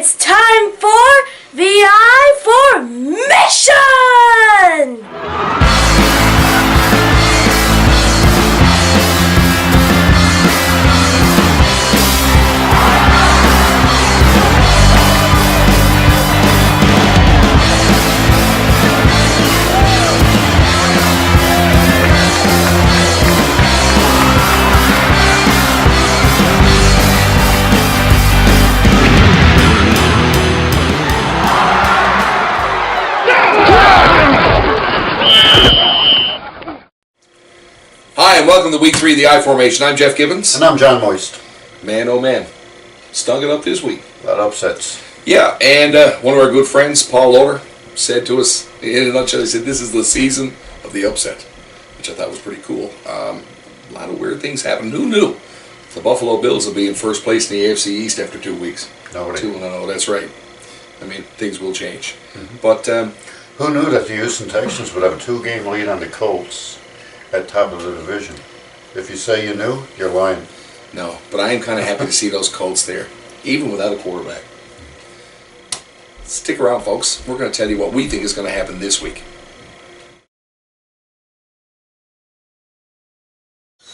It's time for VI Formation! Hi, and welcome to Week 3 of the I Formation. I'm Jeff Gibbons. And I'm John Moist. Man, oh man. Stunk it up this week. A lot of upsets. Yeah, and one of our good friends, Paul Loader, said to us, in a nutshell, he said, this is the season of the upset, which I thought was pretty cool. A lot of weird things happened. Who knew? The Buffalo Bills will be in first place in the AFC East after 2 weeks. Nobody. 2-0, that's right. I mean, things will change. But who knew that the Houston Texans would have a 2-game lead on the Colts at top of the division? If you say you knew, you're lying. no, but I am kind of happy to see those Colts there, even without a quarterback. Stick around, folks. We're going to tell you what we think is going to happen this week.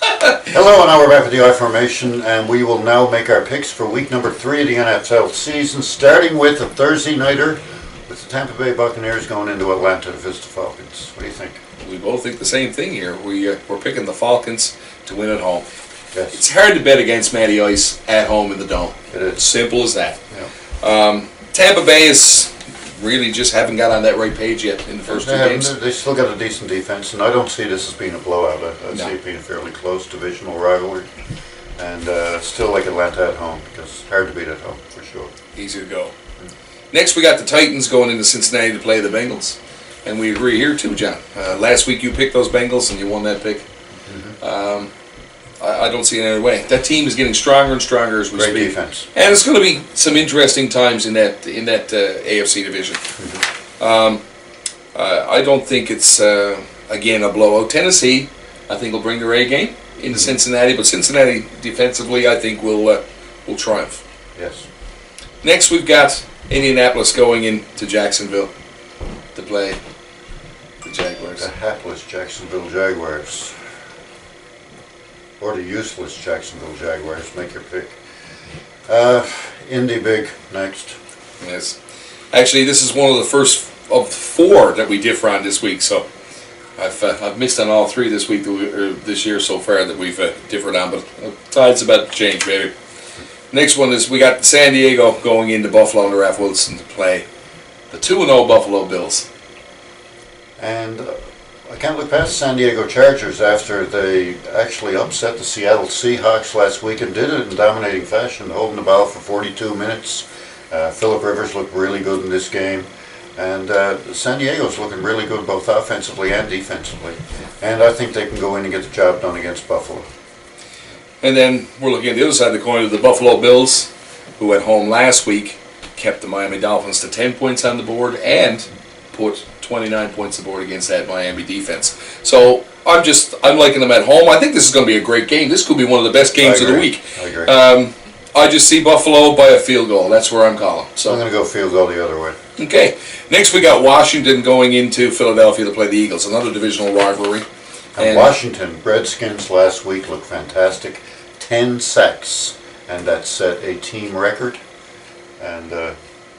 Hello, and now we're back with the I Formation, and we will now make our picks for week number 3 of the NFL season, starting with a Thursday nighter with the Tampa Bay Buccaneers going into Atlanta to visit the Falcons. What do you think? We both think the same thing here. We're picking the Falcons to win at home. Yes. It's hard to bet against Matty Ice at home in the Dome. It is. Simple as that. Yeah. Tampa Bay is really just haven't got on that right page yet in the first two games. They still got a decent defense, and I don't see this as being a blowout. I see it being a fairly close divisional rivalry, and still like Atlanta at home, because it's hard to beat at home, for sure. Easy to go. Next, we got the Titans going into Cincinnati to play the Bengals. And we agree here too, John. Last week you picked those Bengals and you won that pick. I don't see any other way. That team is getting stronger and stronger as we Great speak. defense. And it's going to be some interesting times in that AFC division. I don't think it's again a blowout. Tennessee, I think, will bring their A game into Cincinnati, but Cincinnati defensively, I think, will triumph. Yes. Next, we've got Indianapolis going into Jacksonville to play the Jaguars. The hapless Jacksonville Jaguars. Or the useless Jacksonville Jaguars. Make your pick. Indy big next. Yes. Actually, this is one of the first of 4 that we differ on this week, so I've missed on all 3 this week, or this year so far, that we've differed on, but tide's about to change, baby. Next one is we got San Diego going into Buffalo to Ralph Wilson to play the 2-0 Buffalo Bills. And I can't look past San Diego Chargers after they actually upset the Seattle Seahawks last week and did it in dominating fashion, holding the ball for 42 minutes. Phillip Rivers looked really good in this game. And San Diego's looking really good both offensively and defensively. And I think they can go in and get the job done against Buffalo. And then we're looking at the other side of the coin of the Buffalo Bills, who at home last week kept the Miami Dolphins to 10 points on the board and put 29 points on the board against that Miami defense. So I'm liking them at home. I think this is going to be a great game. This could be one of the best games of the week. I agree. I just see Buffalo by a field goal. That's where I'm calling. So I'm going to go field goal the other way. Okay. Next we got Washington going into Philadelphia to play the Eagles, another divisional rivalry. And Washington Redskins last week looked fantastic. 10 sacks, and that set a team record. And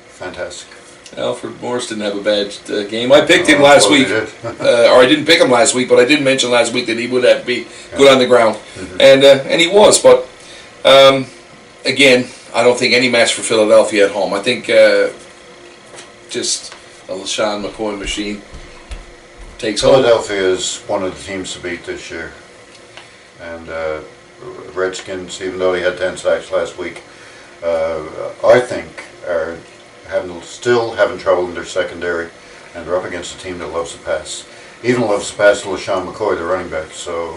fantastic. Alfred Morris didn't have a bad game. I picked him last week, or I didn't pick him last week, but I did mention last week that he would have to be good on the ground, and he was. But again, I don't think any match for Philadelphia at home. I think just a LaShawn McCoy machine takes hold. Philadelphia is one of the teams to beat this year, and Redskins, even though they had 10 sacks last week, I think are still having trouble in their secondary, and they're up against a team that loves to pass. Even loves to pass to LaShawn McCoy, the running back. So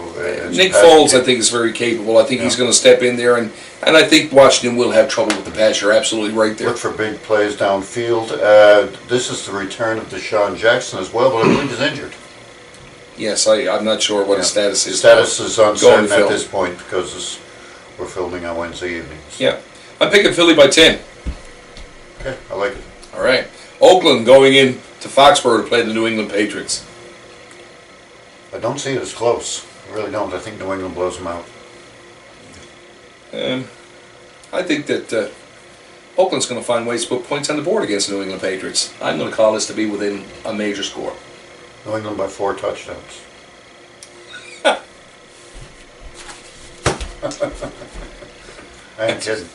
Nick Foles, I think, is very capable. I think he's going to step in there, and I think Washington will have trouble with the pass. You're absolutely right there. Look for big plays downfield. This is the return of Deshaun Jackson as well, but I believe he's injured. Yes, I'm not sure what his status is. Status is uncertain at this point because we're filming on Wednesday evenings. Yeah. I'm picking Philly by 10. Okay, I like it. All right. Oakland going in to Foxborough to play the New England Patriots. I don't see it as close. I really don't. I think New England blows them out. I think that Oakland's going to find ways to put points on the board against the New England Patriots. I'm going to call this to be within a major score. New England by 4 touchdowns. I ain't kidding.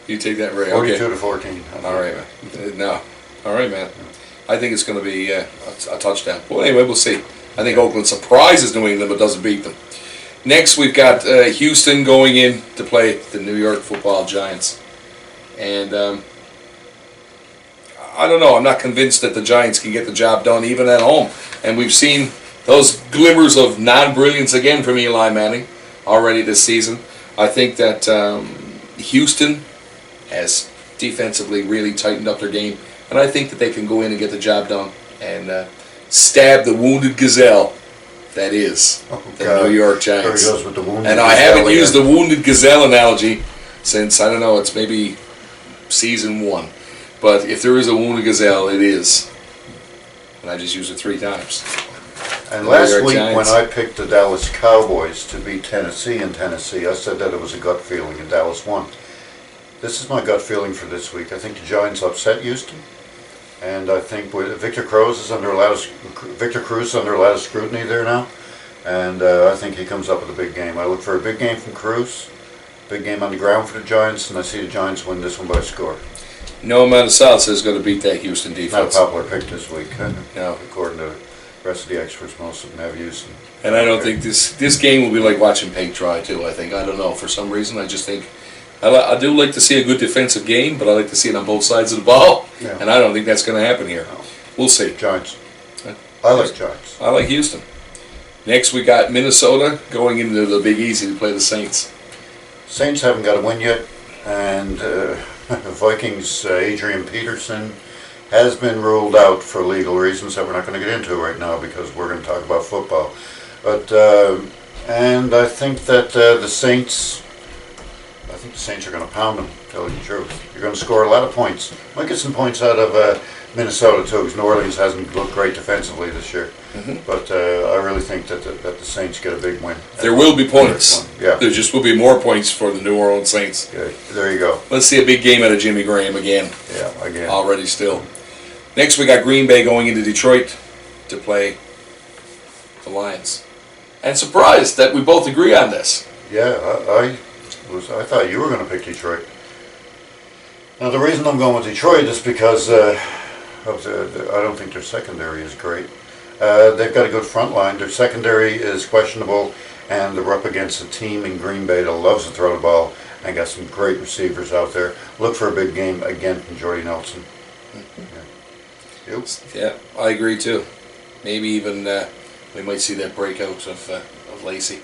You take that right. 42 Okay. to 14. All right, man. No. All right, man. I think it's going to be a touchdown. Well, anyway, we'll see. I think Oakland surprises New England but doesn't beat them. Next, we've got Houston going in to play the New York Football Giants. And I don't know. I'm not convinced that the Giants can get the job done even at home. And we've seen those glimmers of non-brilliance again from Eli Manning already this season. I think that Houston has defensively really tightened up their game. And I think that they can go in and get the job done and stab the wounded gazelle that is the New York Giants. There he goes with the wounded and I haven't used the wounded gazelle analogy since, I don't know, it's maybe season 1. But if there is a wounded gazelle, it is. And I just used it 3 times. And last week when I picked the Dallas Cowboys to beat Tennessee in Tennessee, I said that it was a gut feeling and Dallas won. This is my gut feeling for this week. I think the Giants upset Houston. And I think Victor Cruz is under a lot of scrutiny there now, and I think he comes up with a big game. I look for a big game from Cruz, big game on the ground for the Giants, and I see the Giants win this one by a score. No amount of salsa is going to beat that Houston defense. Not a popular pick this week, no. According to the rest of the experts. Most of them have Houston. And I don't think this game will be like watching paint dry too. I don't know, for some reason I just think. I do like to see a good defensive game, but I like to see it on both sides of the ball, and I don't think that's going to happen here. No. We'll see. Giants. I like Giants. I like Houston. Next, we got Minnesota going into the Big Easy to play the Saints. Saints haven't got a win yet, and Vikings Adrian Peterson has been ruled out for legal reasons that we're not going to get into right now because we're going to talk about football. But and I think that the Saints are going to pound them, tell you the truth. You're going to score a lot of points. Might get some points out of Minnesota, too, because New Orleans hasn't looked great defensively this year. But I really think that the Saints get a big win. There will be points. Yeah. There just will be more points for the New Orleans Saints. Okay. There you go. Let's see a big game out of Jimmy Graham again. Yeah, again. Already still. Next, we got Green Bay going into Detroit to play the Lions. And surprised that we both agree on this. Yeah, I thought you were going to pick Detroit. Now the reason I'm going with Detroit is because I don't think their secondary is great. They've got a good front line. Their secondary is questionable, and they're up against a team in Green Bay that loves to throw the ball and got some great receivers out there. Look for a big game again from Jordy Nelson. Yeah, I agree too. Maybe even we might see that breakout of Lacey.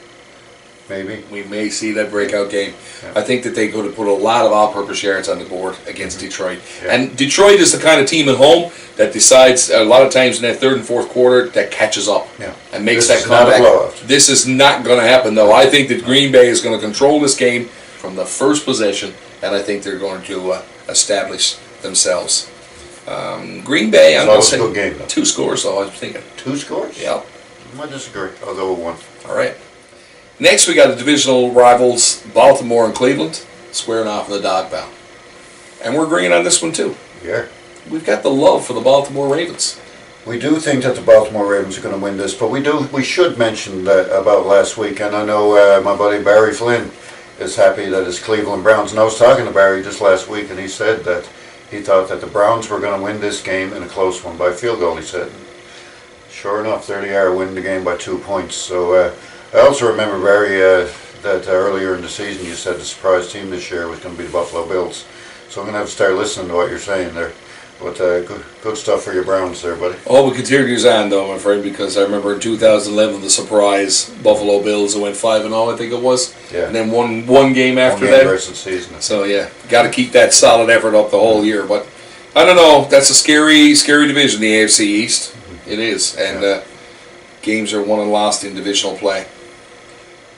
Maybe. We may see that breakout game. Yeah. I think that they could have put a lot of all-purpose yards on the board against Detroit. Yeah. And Detroit is the kind of team at home that decides a lot of times in that third and fourth quarter that catches up and makes that comeback. This is not going to happen, though. I think that Green Bay is going to control this game from the first possession, and I think they're going to establish themselves. Green Bay, I'm going to say good game, though. 2 scores, though, I was thinking. 2 scores? Yeah. I disagree. I'll go with 1. All right. Next, we got the divisional rivals, Baltimore and Cleveland, squaring off in the dog pound. And we're agreeing on this one, too. Yeah. We've got the love for the Baltimore Ravens. We do think that the Baltimore Ravens are going to win this, but we should mention that about last week, and I know my buddy Barry Flynn is happy that it's Cleveland Browns. And I was talking to Barry just last week, and he said that he thought that the Browns were going to win this game in a close one by field goal, he said. Sure enough, there they are, winning the game by 2 points. So I also remember, Barry, that earlier in the season you said the surprise team this year was going to be the Buffalo Bills. So I'm going to have to start listening to what you're saying there. But good stuff for your Browns there, buddy. Oh, it continues on, though, I'm afraid, because I remember in 2011 the surprise Buffalo Bills that went 5-0, I think it was. Yeah. And then one game after that. The rest of the season. So, yeah, got to keep that solid effort up the whole year. But I don't know. That's a scary division, the AFC East. It is. And games are won and lost in divisional play.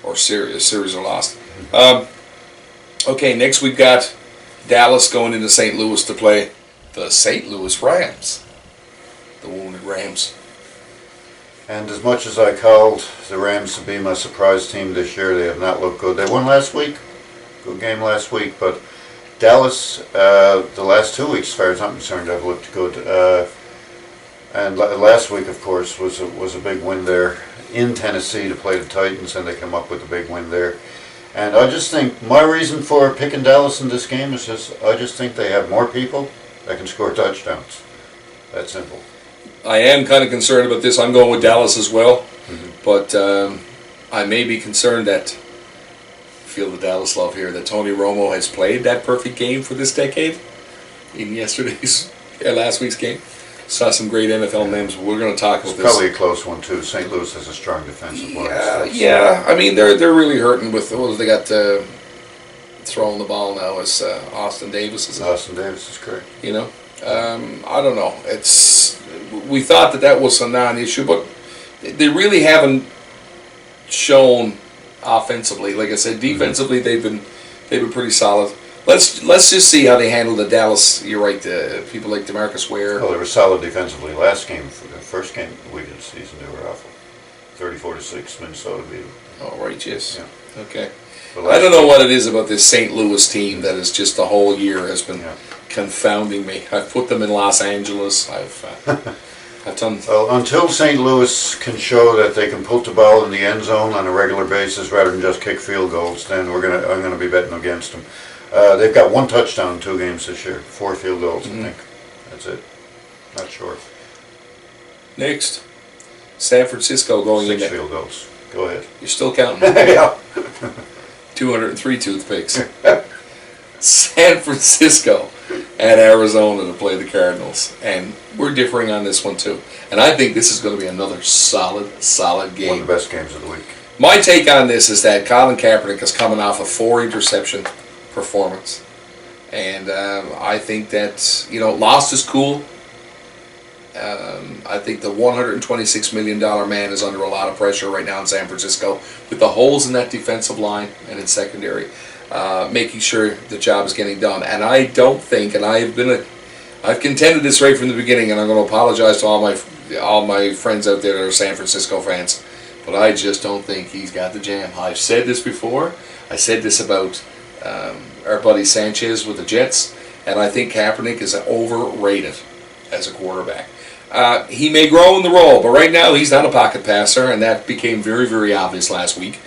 Or series are lost. Okay, next we've got Dallas going into St. Louis to play the St. Louis Rams. The wounded Rams. And as much as I called the Rams to be my surprise team this year, they have not looked good. They won last week. Good game last week, but Dallas, the last 2 weeks, as far as I'm concerned, have looked good. And last week, of course, was a big win there in Tennessee to play the Titans, and they come up with a big win there. And I just think my reason for picking Dallas in this game is I just think they have more people that can score touchdowns. That simple. I am kind of concerned about this. I'm going with Dallas as well, but I may be concerned that, feel the Dallas love here, that Tony Romo has played that perfect game for this decade in last week's game. Saw some great NFL names. We're going to talk about this. It's probably a close one too. St. Louis has a strong defensive line. Yeah. I mean, they're really hurting with they got throwing the ball now. Is Austin Davis? Austin Davis is correct. You know, I don't know. We thought that was a non-issue, but they really haven't shown offensively. Like I said, defensively they've been pretty solid. Let's just see how they handle the Dallas. You're right. People like DeMarcus Ware. Well, they were solid defensively last game. For the first game of the week of the season, they were awful. 34-6, Minnesota beat them. Oh, right, yes. Yeah. Okay. I don't know what it is about this St. Louis team that is just the whole year has been confounding me. I've put them in Los Angeles. I've done. Well, until St. Louis can show that they can put the ball in the end zone on a regular basis rather than just kick field goals, then I'm gonna be betting against them. They've got 1 touchdown in 2 games this year, 4 field goals, I think. That's it. Not short. Next, San Francisco going 6 in. field goals. Go ahead. You're still counting. Yeah. 203 toothpicks. San Francisco at Arizona to play the Cardinals, and we're differing on this one too. And I think this is going to be another solid game. One of the best games of the week. My take on this is that Colin Kaepernick is coming off a 4 interception performance, and I think that lost is cool. I think the $126 million man is under a lot of pressure right now in San Francisco with the holes in that defensive line and in secondary, making sure the job is getting done. And I don't think, and I've contended this right from the beginning, and I'm going to apologize to all my friends out there that are San Francisco fans, but I just don't think he's got the jam. I've said this before. I said this about our buddy Sanchez with the Jets, and I think Kaepernick is overrated as a quarterback. He may grow in the role, but right now he's not a pocket passer, and that became very, very obvious last week.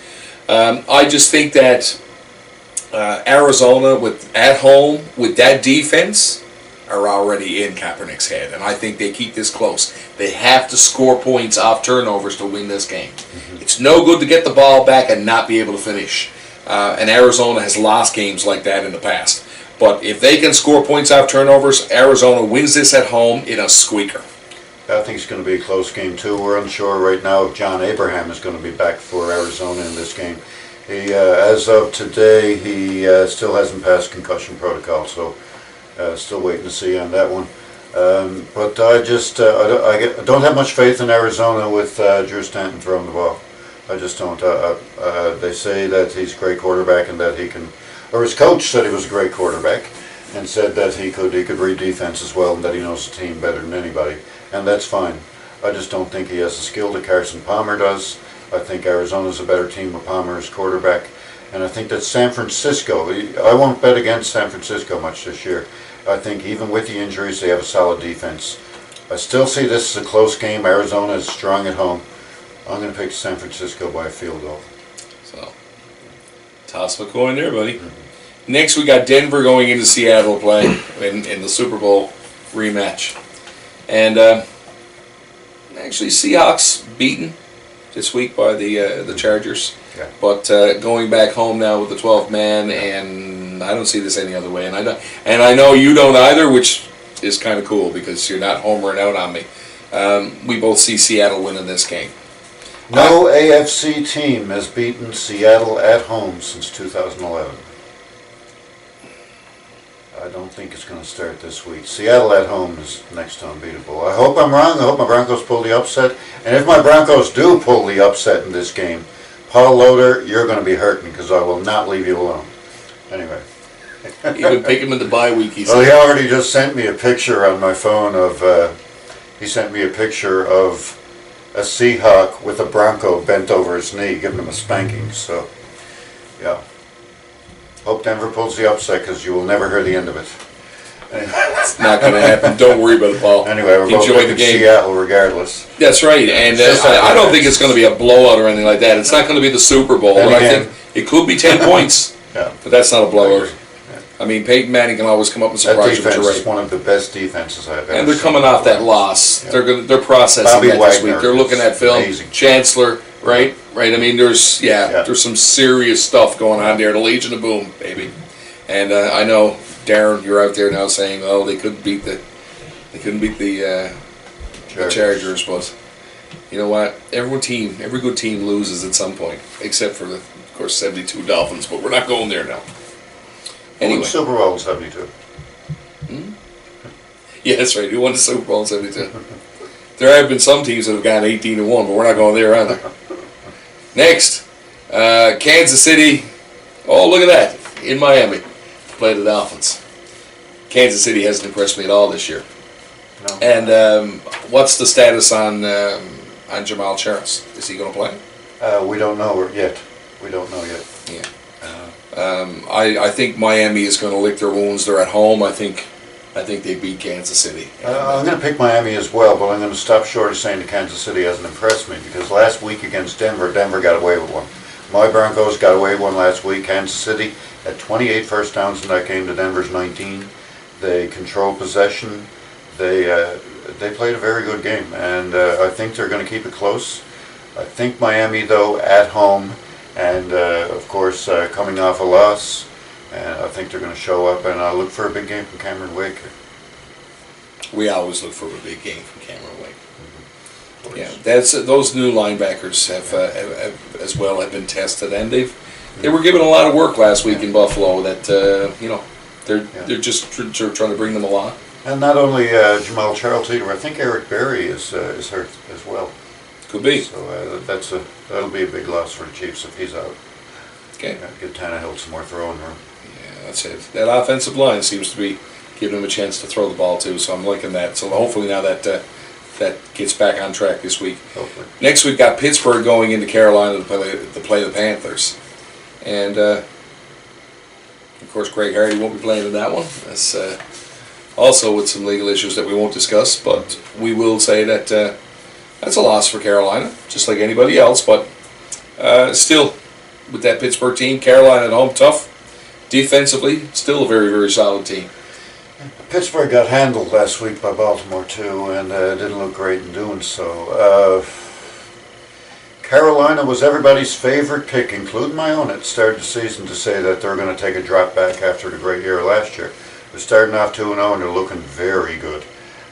I just think that Arizona at home with that defense are already in Kaepernick's head, and I think they keep this close. They have to score points off turnovers to win this game. It's no good to get the ball back and not be able to finish. And Arizona has lost games like that in the past. But if they can score points off turnovers, Arizona wins this at home in a squeaker. I think it's going to be a close game too. We're unsure right now if John Abraham is going to be back for Arizona in this game. He, as of today, he still hasn't passed concussion protocol, so still waiting to see on that one. But I don't have much faith in Arizona with Drew Stanton throwing the ball. I just don't. They say that he's a great quarterback and that he can, or his coach said he was a great quarterback and said that he could read defense as well and that he knows the team better than anybody. And that's fine. I just don't think he has the skill that Carson Palmer does. I think Arizona's a better team with Palmer as quarterback. And I think that San Francisco, I won't bet against San Francisco much this year. I think even with the injuries, they have a solid defense. I still see this as a close game. Arizona is strong at home. I'm going to pick San Francisco by a field goal. So, toss of a coin there, buddy. Next, we got Denver going into Seattle to play in the Super Bowl rematch. And actually, Seahawks beaten this week by the Chargers. Yeah. But going back home now with the 12th man, and I don't see this any other way. And I know you don't either, which is kind of cool because you're not homering out on me. We both see Seattle winning this game. No AFC team has beaten Seattle at home since 2011. I don't think it's going to start this week. Seattle at home is next to unbeatable. I hope I'm wrong. I hope my Broncos pull the upset. And if my Broncos do pull the upset in this game, Paul Loader, you're going to be hurting because I will not leave you alone. Anyway. Even pick him in the bye week, he Well, said. he already just sent me a picture on my phone of, he sent me a picture of a Seahawk with a Bronco bent over his knee, giving him a spanking, so, yeah. Hope Denver pulls the upset, because you will never hear the end of it. It's not going to happen. Don't worry about it, Paul. Anyway, we're both Enjoy the picking game. Seattle regardless. That's right, and Just like I don't that. think it's going to be a blowout or anything like that. It's not going to be the Super Bowl, Then but I again- think it could be 10 points. Yeah. But that's not a blowout. I mean, Peyton Manning can always come up and That surprise you, but defense you're is right. one of the best defenses I've ever seen. And they're coming off that loss. Yeah. They're processing Bobby that this Wagner week. They're looking is at film. amazing. Chancellor, right? I mean, there's Yeah. there's some serious stuff going on there. The Legion of Boom, baby. And I know, Darren, you're out there now saying, "Oh, they couldn't beat the Chargers," but you know what? Every good team loses at some point, except for of course, 72 Dolphins. But we're not going there now. Anyway, Super Bowl 72. yeah, that's right. Who won the Super Bowl in 72? There have been some teams that have gone 18-1, but we're not going there either. Next, Kansas City. Oh, look at that, in Miami, play the Dolphins. Kansas City hasn't impressed me at all this year. No. And what's the status on Jamal Charles? Is he going to play? We don't know yet. We don't know yet. Yeah. I think Miami is going to lick their wounds. They're at home. I think they beat Kansas City. I'm going to pick Miami as well, but I'm going to stop short of saying that Kansas City hasn't impressed me, because last week against Denver got away with one. My Broncos got away with one last week. Kansas City had 28 first downs in that game to Denver's 19. They controlled possession. They played a very good game, and I think they're going to keep it close. I think Miami, though, at home, and of course coming off a loss, and I think they're going to show up, and I look for a big game from Cameron Wake. We always look for a big game from Cameron Wake. Yeah, those new linebackers have as well have been tested, and they were given a lot of work last week in Buffalo. That they're just trying to bring them along. And not only Jamal Charles either. I think Eric Berry is hurt as well. Could be. So that'll be a big loss for the Chiefs if he's out. Okay. Give Tannehill some more throwing room. Yeah, that's it. That offensive line seems to be giving him a chance to throw the ball too. So I'm liking that. So hopefully now that gets back on track this week. Hopefully. Next we've got Pittsburgh going into Carolina to play the Panthers, and of course Greg Hardy won't be playing in that one. That's also with some legal issues that we won't discuss, but we will say that that's a loss for Carolina, just like anybody else. But still, with that Pittsburgh team, Carolina at home, tough. Defensively, still a very, very solid team. Pittsburgh got handled last week by Baltimore too, and didn't look great in doing so. Carolina was everybody's favorite pick, including my own, at the start of the season, to say that they're going to take a drop back after the great year last year. They're starting off 2-0, and they're looking very good.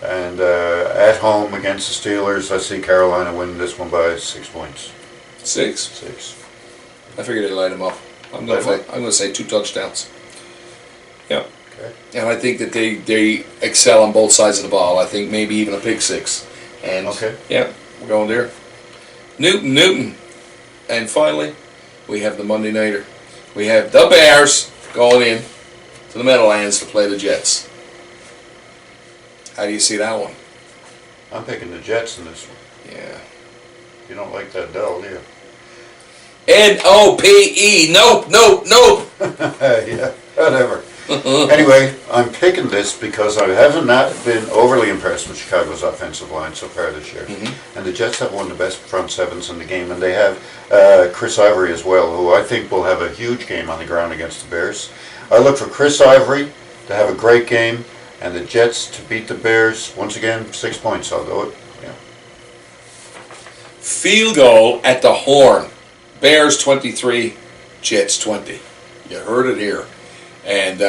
And at home against the Steelers, I see Carolina winning this one by 6 points. 6? 6. I figured they'd light them up. I'm going to say 2 touchdowns. Yeah. Okay. And I think that they excel on both sides of the ball. I think maybe even a pick 6. And yeah, we're going there. Newton. And finally, we have the Monday Nighter. We have the Bears going in to the Meadowlands to play the Jets. How do you see that one? I'm picking the Jets in this one. Yeah. You don't like that Dell, do you? N-O-P-E. Nope. Yeah, whatever. Anyway, I'm picking this because I have not been overly impressed with Chicago's offensive line so far this year. And the Jets have one of the best front sevens in the game, and they have Chris Ivory as well, who I think will have a huge game on the ground against the Bears. I look for Chris Ivory to have a great game, and the Jets to beat the Bears. Once again, 6 points, I'll go it. Yeah. Field goal at the horn. Bears 23, Jets 20. You heard it here. And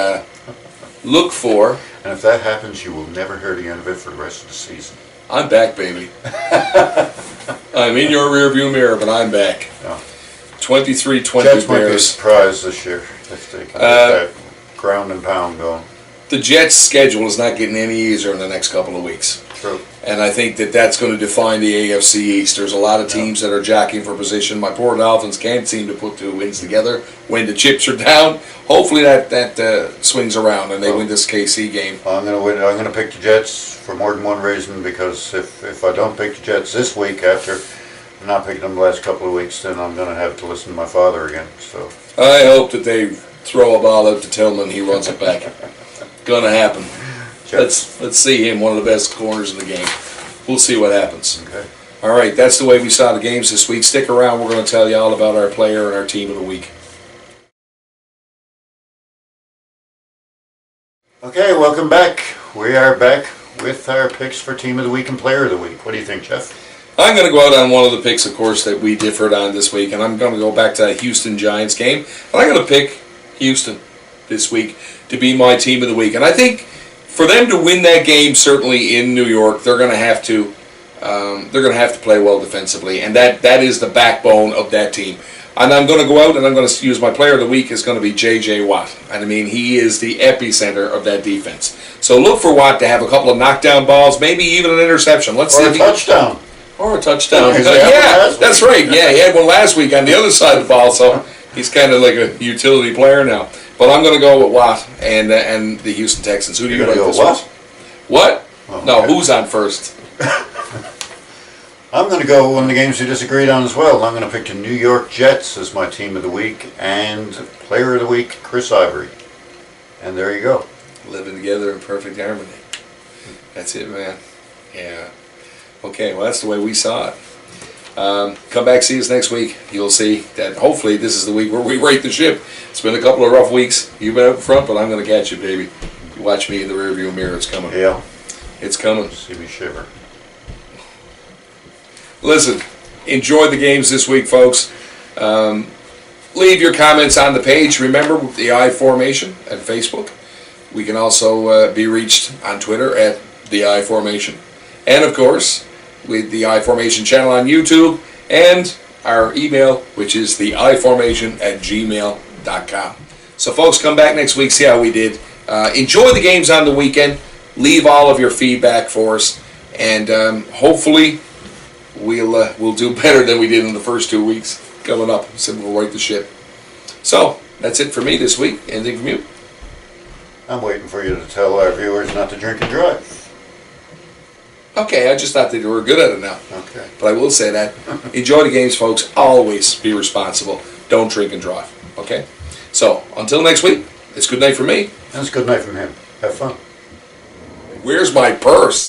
look for... And if that happens, you will never hear the end of it for the rest of the season. I'm back, baby. I'm in your rearview mirror, but I'm back. Yeah. 23-20 Jets might be a Bears. surprise this year if they can get that ground and pound going. The Jets' schedule is not getting any easier in the next couple of weeks. True. And I think that that's going to define the AFC East. There's a lot of teams that are jockeying for position. My poor Dolphins can't seem to put two wins together when the chips are down. Hopefully that swings around and they win this KC game. I'm going to win. I'm going to pick the Jets for more than one reason, because if I don't pick the Jets this week after not picking them the last couple of weeks, then I'm going to have to listen to my father again. So I hope that they throw a ball out to Tillman. He runs it back. Gonna happen. Let's see him, one of the best corners in the game. We'll see what happens. Okay. All right, that's the way we saw the games this week. Stick around. We're going to tell you all about our player and our team of the week. Okay, welcome back. We are back with our picks for team of the week and player of the week. What do you think, Jeff? I'm going to go out on one of the picks, of course, that we differed on this week, and I'm going to go back to that Houston Giants game. And I'm going to pick Houston this week to be my team of the week. And I think for them to win that game, certainly in New York, they're going to have to play well defensively, and that is the backbone of that team. And I'm going to go out and I'm going to use my player of the week is going to be J.J. Watt. And I mean, he is the epicenter of that defense. So look for Watt to have a couple of knockdown balls, maybe even an interception. Let's see Or a touchdown. Or a touchdown. Because Yeah, that's right. Yeah, he had one last week on the other side of the ball, so he's kind of like a utility player now. But I'm going to go with Watt and the Houston Texans. Who do you like this week? What? Oh, No, okay. who's on first? I'm going to go one of the games we disagreed on as well. I'm going to pick the New York Jets as my team of the week and player of the week, Chris Ivory. And there you go. Living together in perfect harmony. That's it, man. Yeah. Okay, well, that's the way we saw it. Come back, see us next week. You'll see that hopefully this is the week where we right the ship. It's been a couple of rough weeks. You've been up front, but I'm going to catch you, baby. You watch me in the rearview mirror. It's coming. Yeah. It's coming. See me shiver. Listen, enjoy the games this week, folks. Leave your comments on the page. Remember, the I Formation at Facebook. We can also be reached on Twitter at the I Formation. And, of course, with the I Formation channel on YouTube and our email, which is the iformation@gmail.com. So, folks, come back next week, see how we did. Enjoy the games on the weekend. Leave all of your feedback for us. And hopefully we'll do better than we did in the first 2 weeks coming up. So we'll right the ship. So, that's it for me this week. Anything from you? I'm waiting for you to tell our viewers not to drink and drive. Okay, I just thought that you were good at it now. Okay. But I will say that. Enjoy the games, folks. Always be responsible. Don't drink and drive. Okay? So, until next week, it's good night from me. And it's good night from him. Have fun. Where's my purse?